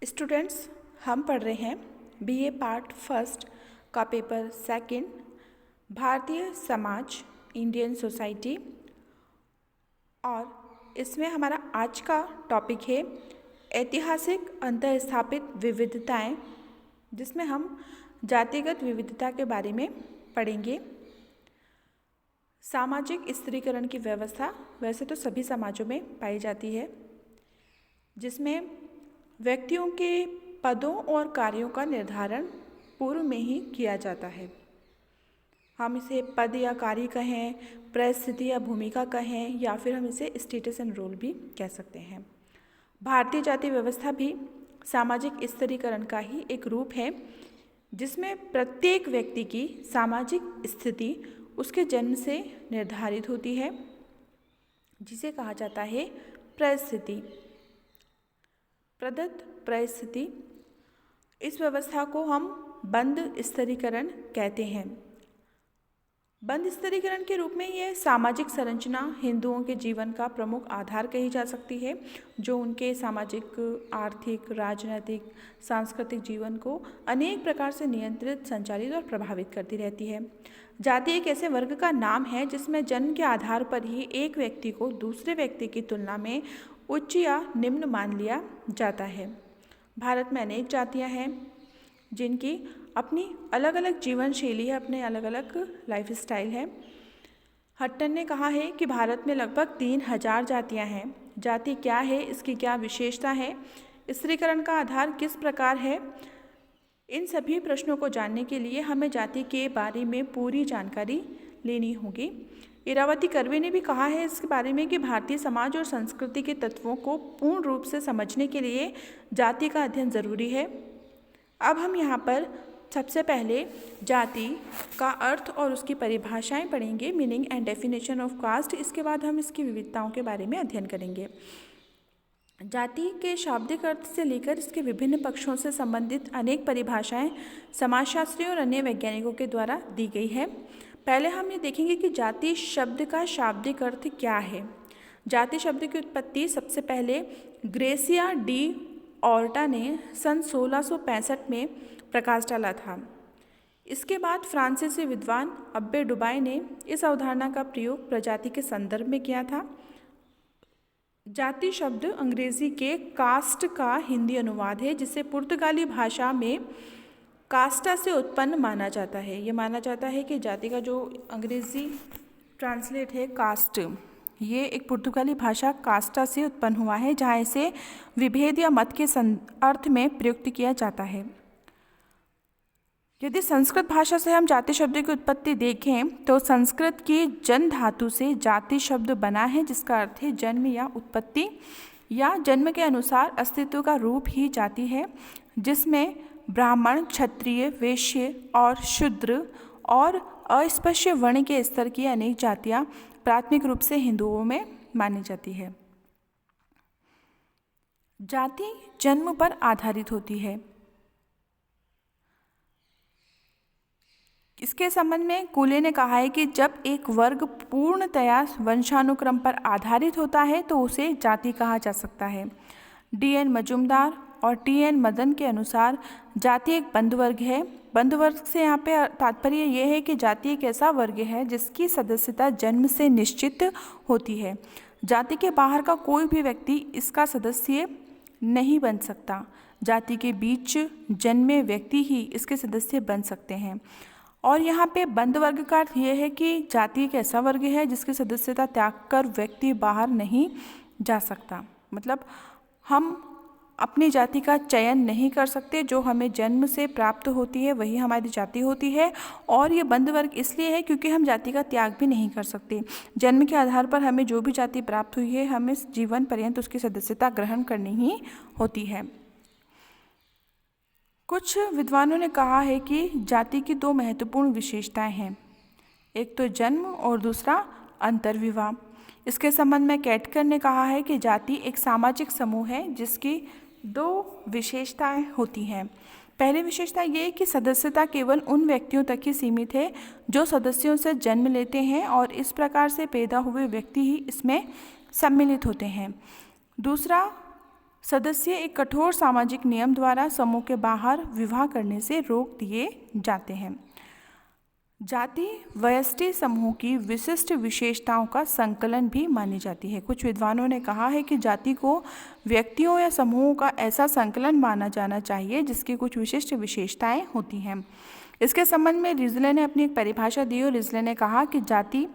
Students, हम पढ़ रहे हैं बीए पार्ट फर्स्ट का paper second, Bharatiya Samaj, Indian society. और इसमें हमारा आज का टॉपिक है ऐतिहासिक अंतःस्थापित विविधताएं, जिसमें हम जातिगत विविधता के बारे में पढ़ेंगे। सामाजिक स्त्रीकरण की व्यवस्था वैसे तो सभी समाजों में पाई जाती है, जिसमें व्यक्तियों के पदों और कार्यों का निर्धारण पूर्व में ही किया जाता है। हम इसे पद या कार्य कहें, परिस्थिति या भूमिका कहें, या फिर हम इसे स्टेटस एंड रोल भी कह सकते हैं। भारतीय जाति व्यवस्था भी सामाजिक स्त्रीकरण का ही एक रूप है, जिसमें प्रत्येक व्यक्ति की सामाजिक स्थिति उसके जन्म से निर्धारित होती है, जिसे कहा जाता है परिस्थिति। प्रदत्त परिस्थिति, इस व्यवस्था को हम बंद स्त्रीकरण कहते हैं। बंद स्त्रीकरण के रूप में यह सामाजिक संरचना हिंदुओं के जीवन का प्रमुख आधार कही जा सकती है, जो उनके सामाजिक, आर्थिक, राजनीतिक, सांस्कृतिक जीवन को अनेक प्रकार से नियंत्रित, संचालित और प्रभावित करती रहती है। जाति एक ऐसे वर्ग का नाम है जिसमें जन्म के आधार पर ही एक व्यक्ति को दूसरे व्यक्ति की तुलना में उच्च या निम्न मान लिया जाता है। भारत में अनेक जातियां हैं जिनकी अपनी अलग अलग जीवन शैली है, अपने अलग अलग लाइफ स्टाइल है। हट्टन ने कहा है कि भारत में लगभग 3000 जातियां हैं। जाति क्या है, इसकी क्या विशेषता है, स्त्रीकरण का आधार किस प्रकार है, इन सभी प्रश्नों को जानने के लिए हमें जाति के बारे में पूरी जानकारी लेनी होगी। इरावती कर्वे ने भी कहा है इसके बारे में कि भारतीय समाज और संस्कृति के तत्वों को पूर्ण रूप से समझने के लिए जाति का अध्ययन जरूरी है। अब हम यहाँ पर सबसे पहले जाति का अर्थ और उसकी परिभाषाएं पढ़ेंगे, meaning and definition of caste. इसके बाद हम इसकी विविधताओं के बारे में अध्ययन करेंगे। जाति के शाब्दिक अर्थ से लेकर इसके विभिन्न पक्षों से संबंधित अनेक परिभाषाएं समाजशास्त्रियों और अन्य वैज्ञानिकों के द्वारा दी गई है। पहले हम ये देखेंगे कि जाति शब्द का शाब्दिक अर्थ क्या है। जाति शब्द की उत्पत्ति सबसे पहले ग्रेसिया डी ऑर्टा ने सन 1665 में प्रकाश डाला था। इसके बाद फ्रांसीसी विद्वान अब्बे डुबाई ने इस अवधारणा का प्रयोग प्रजाति के संदर्भ में किया था। जाति शब्द अंग्रेजी के कास्ट का हिंदी अनुवाद है, जिसे पुर्तगाली भाषा में कास्टा से उत्पन्न माना जाता है। ये माना जाता है कि जाति का जो अंग्रेजी ट्रांसलेट है कास्ट, ये एक पुर्तगाली भाषा कास्टा से उत्पन्न हुआ है, जहाँ इसे विभेद या मत के अर्थ में प्रयुक्त किया जाता है। यदि संस्कृत भाषा से हम जाति शब्द की उत्पत्ति देखें तो संस्कृत की जन धातु से जाति शब्द बना है, जिसका अर्थ है जन्म या उत्पत्ति, या जन्म के अनुसार अस्तित्व का रूप ही जाति है, जिसमें ब्राह्मण, क्षत्रिय, वैश्य और शूद्र और अस्पृश्य वर्ण के स्तर की अनेक जातियां प्राथमिक रूप से हिंदुओं में मानी जाती है। जाति जन्म पर आधारित होती है। इसके संबंध में कूले ने कहा है कि जब एक वर्ग पूर्णतया वंशानुक्रम पर आधारित होता है तो उसे जाति कहा जा सकता है। डी.एन. मजुमदार और टी.एन. मदन के अनुसार जाति एक बंद वर्ग है। बंद वर्ग से यहाँ पे तात्पर्य यह है कि जाति एक ऐसा वर्ग है जिसकी सदस्यता जन्म से निश्चित होती है। जाति के बाहर का कोई भी व्यक्ति इसका सदस्य नहीं बन सकता। जाति के बीच जन्मे व्यक्ति ही इसके सदस्य बन सकते हैं। और यहाँ पे बंद वर्ग का अर्थ यह है कि जाति एक ऐसा वर्ग है जिसकी सदस्यता त्याग कर व्यक्ति बाहर नहीं जा सकता। मतलब हम अपनी जाति का चयन नहीं कर सकते, जो हमें जन्म से प्राप्त होती है वही हमारी जाति होती है। और ये बंद वर्ग इसलिए है क्योंकि हम जाति का त्याग भी नहीं कर सकते। जन्म के आधार पर हमें जो भी जाति प्राप्त हुई है, हमें जीवन पर्यंत उसकी सदस्यता ग्रहण करनी ही होती है। कुछ विद्वानों ने कहा है कि जाति की दो महत्वपूर्ण विशेषताएं हैं, एक तो जन्म और दूसरा अंतर्विवाह। इसके संबंध में कैटकर ने कहा है कि जाति एक सामाजिक समूह है जिसकी दो विशेषताएं होती हैं। पहली विशेषता ये है कि सदस्यता केवल उन व्यक्तियों तक ही सीमित है जो सदस्यों से जन्म लेते हैं, और इस प्रकार से पैदा हुए व्यक्ति ही इसमें सम्मिलित होते हैं। दूसरा, सदस्य एक कठोर सामाजिक नियम द्वारा समूह के बाहर विवाह करने से रोक दिए जाते हैं। जाति व्यष्टि समूह की विशिष्ट विशेषताओं का संकलन भी मानी जाती है। कुछ विद्वानों ने कहा है कि जाति को व्यक्तियों या समूहों का ऐसा संकलन माना जाना चाहिए जिसकी कुछ विशिष्ट विशेषताएं होती हैं। इसके संबंध में रिजले ने अपनी एक परिभाषा दी और रिजले ने कहा कि जाति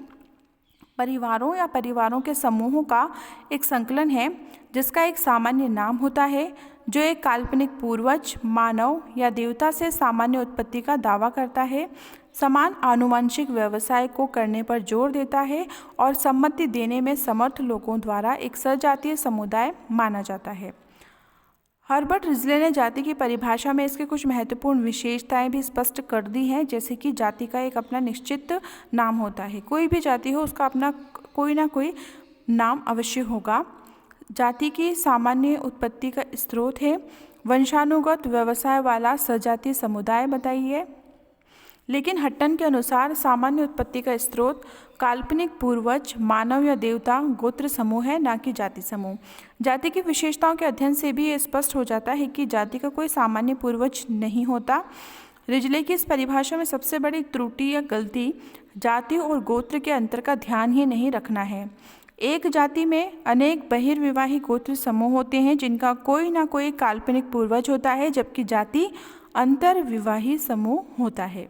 परिवारों या परिवारों के समूहों का एक संकलन है जिसका एक सामान्य नाम होता है जो एक काल्पनिक पूर्वज, मानव या देवता से सामान्य उत्पत्ति का दावा करता है, समान आनुवंशिक व्यवसाय को करने पर जोर देता है और सम्मति देने में समर्थ लोगों द्वारा एक सजातीय समुदाय माना जाता है। हर्बर्ट रिजले ने जाति की परिभाषा में इसके कुछ महत्वपूर्ण विशेषताएं भी स्पष्ट कर दी हैं, जैसे कि जाति का एक अपना निश्चित नाम होता है। कोई भी जाति हो उसका अपना कोई ना कोई नाम अवश्य होगा। जाति की सामान्य उत्पत्ति का स्रोत है वंशानुगत व्यवसाय वाला सजातीय समुदाय बताइए। लेकिन हट्टन के अनुसार सामान्य उत्पत्ति का स्रोत काल्पनिक पूर्वज, मानव या देवता गोत्र समूह है, ना कि जाति समूह। जाति की विशेषताओं के अध्ययन से भी ये स्पष्ट हो जाता है कि जाति का कोई सामान्य पूर्वज नहीं होता। रिजले की इस परिभाषा में सबसे बड़ी त्रुटि या गलती जाति और गोत्र के अंतर का ध्यान ही नहीं रखना है। एक जाति में अनेक बहिर्विवाही गोत्र समूह होते हैं जिनका कोई ना कोई काल्पनिक पूर्वज होता है, जबकि जाति अंतर्विवाही समूह होता है।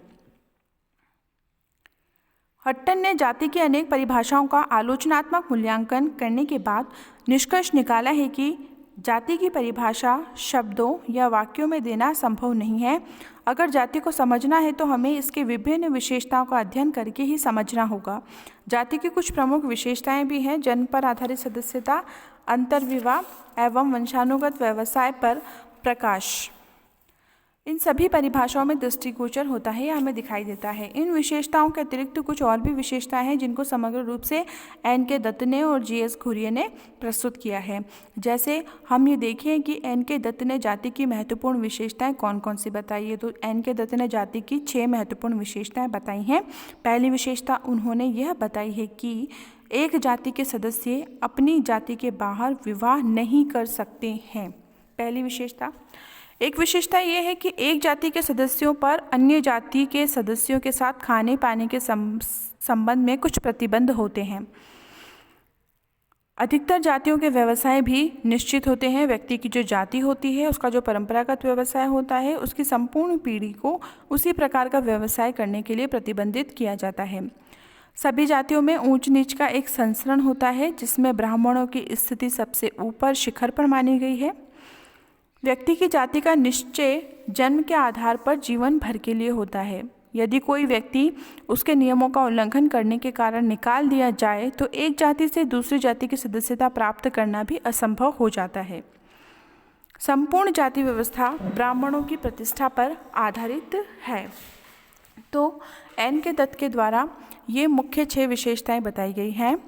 हट्टन ने जाति की अनेक परिभाषाओं का आलोचनात्मक मूल्यांकन करने के बाद निष्कर्ष निकाला है कि जाति की परिभाषा शब्दों या वाक्यों में देना संभव नहीं है। अगर जाति को समझना है तो हमें इसके विभिन्न विशेषताओं का अध्ययन करके ही समझना होगा। जाति की कुछ प्रमुख विशेषताएं भी हैं: जन्म पर आधारित सदस्यता, अंतर्विवाह एवं वंशानुगत व्यवसाय पर प्रकाश। इन सभी परिभाषाओं में दृष्टिगोचर होता है या हमें दिखाई देता है। इन विशेषताओं के अतिरिक्त कुछ और भी विशेषताएं हैं जिनको समग्र रूप से एन.के. दत्त ने और जी.एस. घुरिये ने प्रस्तुत किया है। जैसे हम ये देखें कि एन.के. दत्त ने जाति की महत्वपूर्ण विशेषताएं कौन कौन सी बताई है, तो एन.के. दत्त ने जाति की 6 महत्वपूर्ण विशेषताएं बताई हैं। पहली विशेषता उन्होंने यह बताई है कि एक जाति के सदस्य अपनी जाति के बाहर विवाह नहीं कर सकते हैं। पहली विशेषता। एक विशेषता यह है कि एक जाति के सदस्यों पर अन्य जाति के सदस्यों के साथ खाने पाने के संबंध में कुछ प्रतिबंध होते हैं। अधिकतर जातियों के व्यवसाय भी निश्चित होते हैं। व्यक्ति की जो जाति होती है उसका जो परंपरागत व्यवसाय होता है उसकी संपूर्ण पीढ़ी को उसी प्रकार का व्यवसाय करने के लिए प्रतिबंधित किया जाता है। सभी जातियों में ऊंच नीच का एक संस्करण होता है जिसमें ब्राह्मणों की स्थिति सबसे ऊपर शिखर पर मानी गई है। व्यक्ति की जाति का निश्चय जन्म के आधार पर जीवन भर के लिए होता है। यदि कोई व्यक्ति उसके नियमों का उल्लंघन करने के कारण निकाल दिया जाए तो एक जाति से दूसरी जाति की सदस्यता प्राप्त करना भी असंभव हो जाता है। संपूर्ण जाति व्यवस्था ब्राह्मणों की प्रतिष्ठा पर आधारित है। तो एन.के. दत्त के द्वारा ये मुख्य 6 विशेषताएं बताई गई हैं।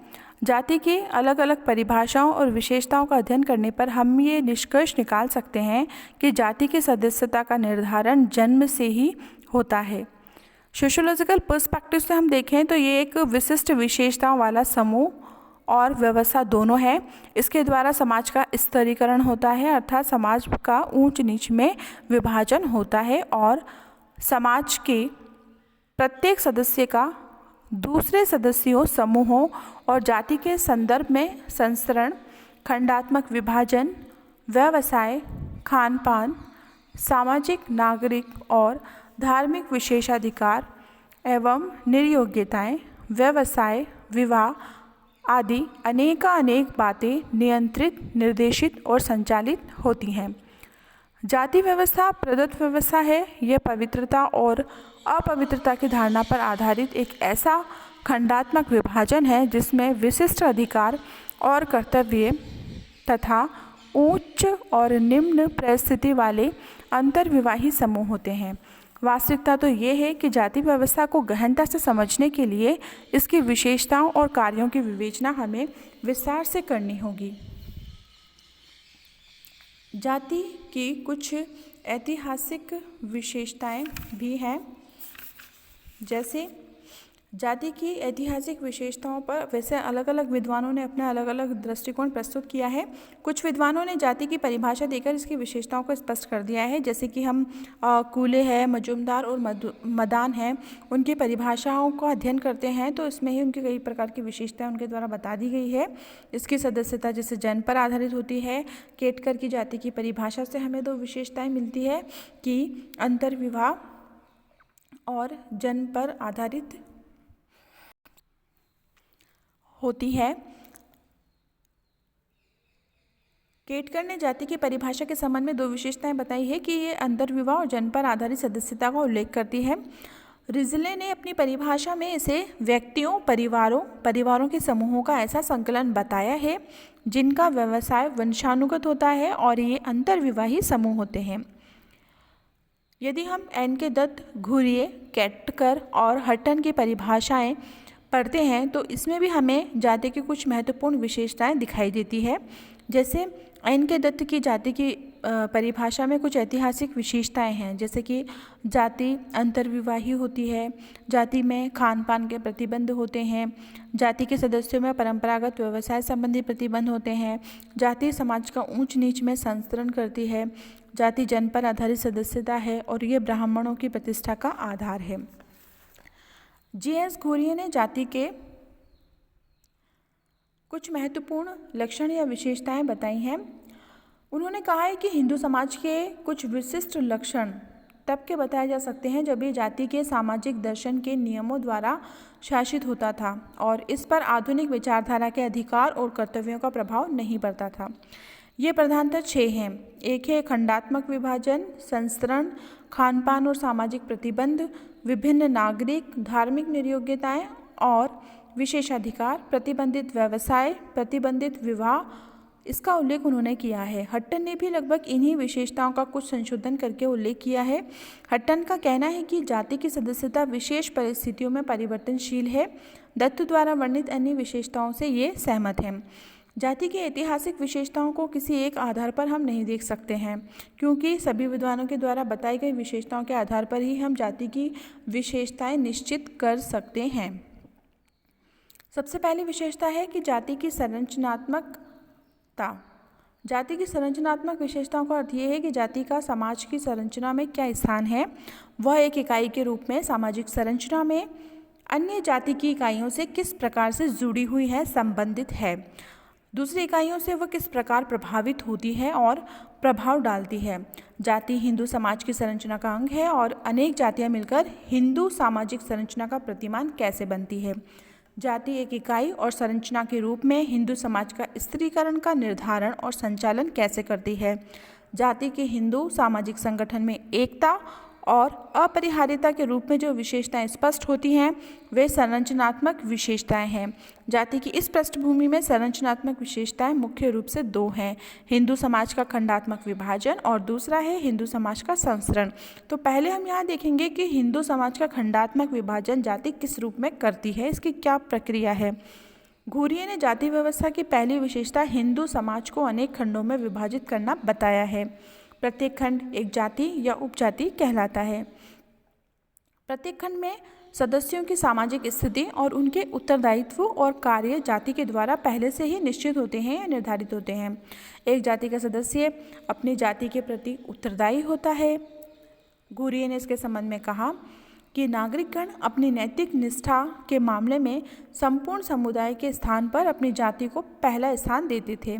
जाति की अलग अलग परिभाषाओं और विशेषताओं का अध्ययन करने पर हम ये निष्कर्ष निकाल सकते हैं कि जाति की सदस्यता का निर्धारण जन्म से ही होता है। सोशियोलॉजिकल पर्सपेक्टिव से हम देखें तो ये एक विशिष्ट विशेषताओं वाला समूह और व्यवस्था दोनों है। इसके द्वारा समाज का स्तरीकरण होता है, अर्थात समाज का ऊंच नीच में विभाजन होता है और समाज के प्रत्येक सदस्य का दूसरे सदस्यों, समूहों और जाति के संदर्भ में संस्करण, खंडात्मक विभाजन, व्यवसाय, खान पान, सामाजिक, नागरिक और धार्मिक विशेषाधिकार एवं निर्योग्यताएं, व्यवसाय, विवाह आदि अनेक बातें नियंत्रित, निर्देशित और संचालित होती हैं। जाति व्यवस्था प्रदत्त व्यवस्था है। यह पवित्रता और अपवित्रता की धारणा पर आधारित एक ऐसा खंडात्मक विभाजन है जिसमें विशिष्ट अधिकार और कर्तव्य तथा उच्च और निम्न परिस्थिति वाले अंतर्विवाही समूह होते हैं। वास्तविकता तो ये है कि जाति व्यवस्था को गहनता से समझने के लिए इसकी विशेषताओं और कार्यों की विवेचना हमें विस्तार से करनी होगी। जाति की कुछ ऐतिहासिक विशेषताएं भी हैं, जैसे जाति की ऐतिहासिक विशेषताओं पर वैसे अलग अलग विद्वानों ने अपना अलग अलग दृष्टिकोण प्रस्तुत किया है। कुछ विद्वानों ने जाति की परिभाषा देकर इसकी विशेषताओं को स्पष्ट कर दिया है, जैसे कि हम कूले हैं, मजूमदार और मदान हैं, उनकी परिभाषाओं का अध्ययन करते हैं तो इसमें ही उनकी कई प्रकार की विशेषताएं उनके द्वारा बता दी गई है। इसकी सदस्यता जैसे जन्म पर आधारित होती है। केटकर की जाति की परिभाषा से हमें दो विशेषताएँ मिलती है कि अंतर्विवाह और जन्म पर आधारित होती है। केटकर ने जाति की परिभाषा के संबंध में दो विशेषताएं बताई है कि ये अंतर्विवाह और जन्म पर आधारित सदस्यता का उल्लेख करती है। रिजले ने अपनी परिभाषा में इसे व्यक्तियों, परिवारों के समूहों का ऐसा संकलन बताया है जिनका व्यवसाय वंशानुगत होता है और ये अंतर्विवाही समूह होते हैं। यदि हम एन के दत्त, घुरिये, केटकर और हट्टन की परिभाषाएं पढ़ते हैं तो इसमें भी हमें जाति की कुछ महत्वपूर्ण विशेषताएं दिखाई देती है। जैसे एन के दत्त की जाति की परिभाषा में कुछ ऐतिहासिक विशेषताएं हैं, जैसे कि जाति अंतर्विवाही होती है, जाति में खान पान के प्रतिबंध होते हैं, जाति के सदस्यों में परंपरागत व्यवसाय संबंधी प्रतिबंध होते हैं, जाति समाज का ऊंच नीच में संस्तरण करती है, जाति जन्म पर आधारित सदस्यता है और ये ब्राह्मणों की प्रतिष्ठा का आधार है। जी.एस. घुरिये ने जाति के कुछ महत्वपूर्ण लक्षण या विशेषताएं बताई हैं। उन्होंने कहा है कि हिंदू समाज के कुछ विशिष्ट लक्षण तब के बताए जा सकते हैं जब ये जाति के सामाजिक दर्शन के नियमों द्वारा शासित होता था और इस पर आधुनिक विचारधारा के अधिकार और कर्तव्यों का प्रभाव नहीं पड़ता था। ये प्रधानतः 6 हैं। एक है खंडात्मक विभाजन, संस्तरण, खानपान और सामाजिक प्रतिबंध, विभिन्न नागरिक धार्मिक निर्योग्यताएं और विशेषाधिकार, प्रतिबंधित व्यवसाय, प्रतिबंधित विवाह, इसका उल्लेख उन्होंने किया है। हट्टन ने भी लगभग इन्हीं विशेषताओं का कुछ संशोधन करके उल्लेख किया है। हट्टन का कहना है कि जाति की सदस्यता विशेष परिस्थितियों में परिवर्तनशील है। दत्त द्वारा वर्णित अन्य विशेषताओं से ये सहमत हैं। जाति की ऐतिहासिक विशेषताओं को किसी एक आधार पर हम नहीं देख सकते हैं, क्योंकि सभी विद्वानों के द्वारा बताई गई विशेषताओं के आधार पर ही हम जाति की विशेषताएं निश्चित कर सकते हैं। सबसे पहली विशेषता है कि जाति की संरचनात्मकता। जाति की संरचनात्मक विशेषताओं का अर्थ ये है कि जाति का समाज की संरचना में क्या स्थान है। वह एक इकाई के रूप में सामाजिक संरचना में अन्य जाति की इकाइयों से किस प्रकार से जुड़ी हुई है, संबंधित है। दूसरी इकाइयों से वह किस प्रकार प्रभावित होती है और प्रभाव डालती है। जाति हिंदू समाज की संरचना का अंग है और अनेक जातियां मिलकर हिंदू सामाजिक संरचना का प्रतिमान कैसे बनती है। जाति एक इकाई और संरचना के रूप में हिंदू समाज का स्त्रीकरण का निर्धारण और संचालन कैसे करती है। जाति के हिंदू सामाजिक संगठन में एकता और अपरिहार्यता के रूप में जो विशेषताएं स्पष्ट होती हैं वे संरचनात्मक विशेषताएं हैं। जाति की इस पृष्ठभूमि में संरचनात्मक विशेषताएं मुख्य रूप से 2 हैं, हिंदू समाज का खंडात्मक विभाजन और दूसरा है हिंदू समाज का संस्तरण। तो पहले हम यहाँ देखेंगे कि हिंदू समाज का खंडात्मक विभाजन जाति किस रूप में करती है, इसकी क्या प्रक्रिया है। घुरिये ने जाति व्यवस्था की पहली विशेषता हिंदू समाज को अनेक खंडों में विभाजित करना बताया है। प्रत्येक खंड एक जाति या उपजाति कहलाता है। प्रत्येक खंड में सदस्यों की सामाजिक स्थिति और उनके उत्तरदायित्व और कार्य जाति के द्वारा पहले से ही निश्चित होते हैं या निर्धारित होते हैं। एक जाति का सदस्य अपनी जाति के प्रति उत्तरदायी होता है। घुरिये ने इसके संबंध में कहा कि नागरिकगण अपनी नैतिक निष्ठा के मामले में संपूर्ण समुदाय के स्थान पर अपनी जाति को पहला स्थान देते थे।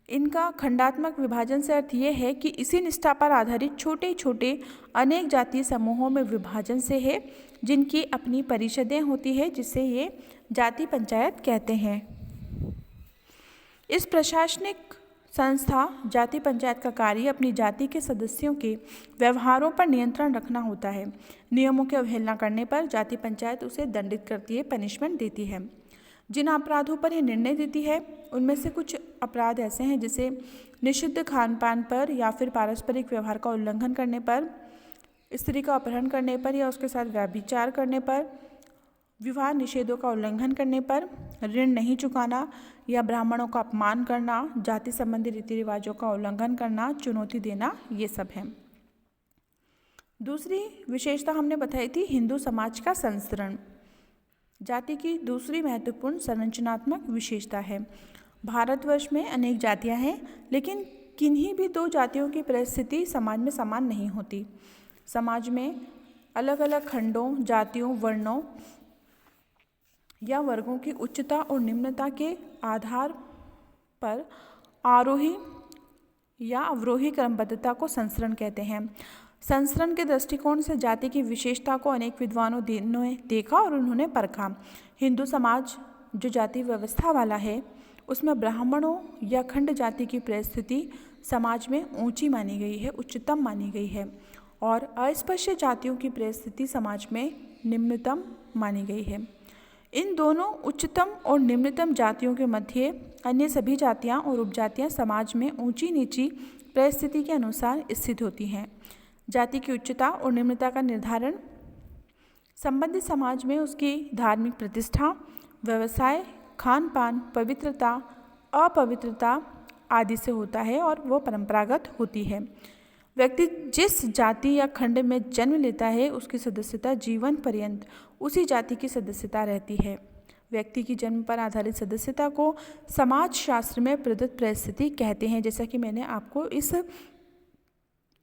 इनका खंडात्मक विभाजन से अर्थ ये है कि इसी निष्ठा पर आधारित छोटे छोटे अनेक जातीय समूहों में विभाजन से है, जिनकी अपनी परिषदें होती है, जिसे ये जाति पंचायत कहते हैं। इस प्रशासनिक संस्था जाति पंचायत का कार्य अपनी जाति के सदस्यों के व्यवहारों पर नियंत्रण रखना होता है। नियमों की अवहेलना करने पर जाति पंचायत उसे दंडित करती है, पनिशमेंट देती है। जिन अपराधों पर यह निर्णय देती है उनमें से कुछ अपराध ऐसे हैं जैसे निषिद्ध खान पान पर या फिर पारस्परिक व्यवहार का उल्लंघन करने पर, स्त्री का अपहरण करने पर या उसके साथ व्यभिचार करने पर, विवाह निषेधों का उल्लंघन करने पर, ऋण नहीं चुकाना या ब्राह्मणों का अपमान करना, जाति संबंधी रीति रिवाजों का उल्लंघन करना, चुनौती देना, ये सब है। दूसरी विशेषता हमने बताई थी हिंदू समाज का संस्तरण। जाति की दूसरी महत्वपूर्ण संरचनात्मक विशेषता है। भारतवर्ष में अनेक जातियां हैं, लेकिन किन्हीं भी दो जातियों की परिस्थिति समाज में समान नहीं होती। समाज में अलग अलग खंडों, जातियों, वर्णों या वर्गों की उच्चता और निम्नता के आधार पर आरोही या अवरोही क्रमबद्धता को संसरण कहते हैं। संसरण के दृष्टिकोण से जाति की विशेषता को अनेक विद्वानों ने देखा और उन्होंने परखा। हिंदू समाज जो जाति व्यवस्था वाला है, उसमें ब्राह्मणों या खंड जाति की परिस्थिति समाज में ऊंची मानी गई है, उच्चतम मानी गई है, और अस्पृश्य जातियों की परिस्थिति समाज में निम्नतम मानी गई है। इन दोनों उच्चतम और निम्नतम जातियों के मध्य अन्य सभी जातियां और उपजातियां समाज में ऊंची नीची परिस्थिति के अनुसार स्थित होती हैं। जाति की उच्चता और निम्नता का निर्धारण संबंधित समाज में उसकी धार्मिक प्रतिष्ठा, व्यवसाय, खान पान, पवित्रता, अपवित्रता आदि से होता है और वो परंपरागत होती है। व्यक्ति जिस जाति या खंड में जन्म लेता है, उसकी सदस्यता जीवन पर्यंत उसी जाति की सदस्यता रहती है। व्यक्ति की जन्म पर आधारित सदस्यता को समाजशास्त्र में प्रदत्त परिस्थिति कहते हैं। जैसा कि मैंने आपको इस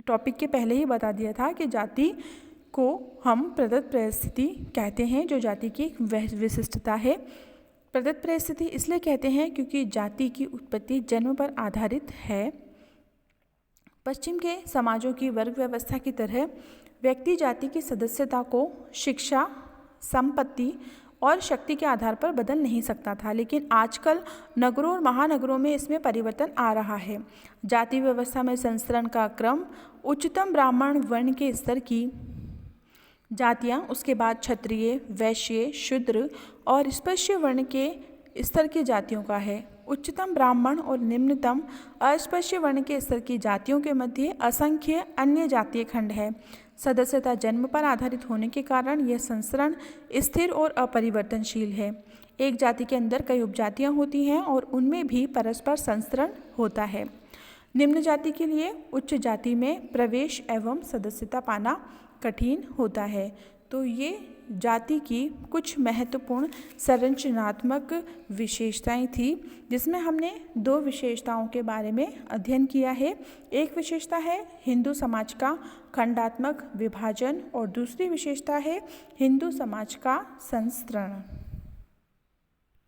टॉपिक के पहले ही बता दिया था कि जाति को हम प्रदत्त परिस्थिति कहते हैं, जो जाति की एक विशिष्टता है। प्रदत्त परिस्थिति इसलिए कहते हैं क्योंकि जाति की उत्पत्ति जन्म पर आधारित है। पश्चिम के समाजों की वर्ग व्यवस्था की तरह व्यक्ति जाति की सदस्यता को शिक्षा, संपत्ति और शक्ति के आधार पर बदल नहीं सकता था, लेकिन आजकल नगरों और महानगरों में इसमें परिवर्तन आ रहा है। जाति व्यवस्था में संसरण का क्रम उच्चतम ब्राह्मण वर्ण के स्तर की जातियां, उसके बाद क्षत्रिय, वैश्य, शूद्र और स्पृश्य वर्ण के स्तर की जातियों का है। उच्चतम ब्राह्मण और निम्नतम अस्पृश्य वर्ण के स्तर की जातियों के मध्य असंख्य अन्य जातीय खंड है। सदस्यता जन्म पर आधारित होने के कारण यह संसरण स्थिर और अपरिवर्तनशील है। एक जाति के अंदर कई उपजातियां होती हैं और उनमें भी परस्पर संसरण होता है। निम्न जाति के लिए उच्च जाति में प्रवेश एवं सदस्यता पाना कठिन होता है। तो ये जाति की कुछ महत्वपूर्ण संरचनात्मक विशेषताएं थी, जिसमें हमने दो विशेषताओं के बारे में अध्ययन किया है। एक विशेषता है हिंदू समाज का खंडात्मक विभाजन और दूसरी विशेषता है हिंदू समाज का संसरण।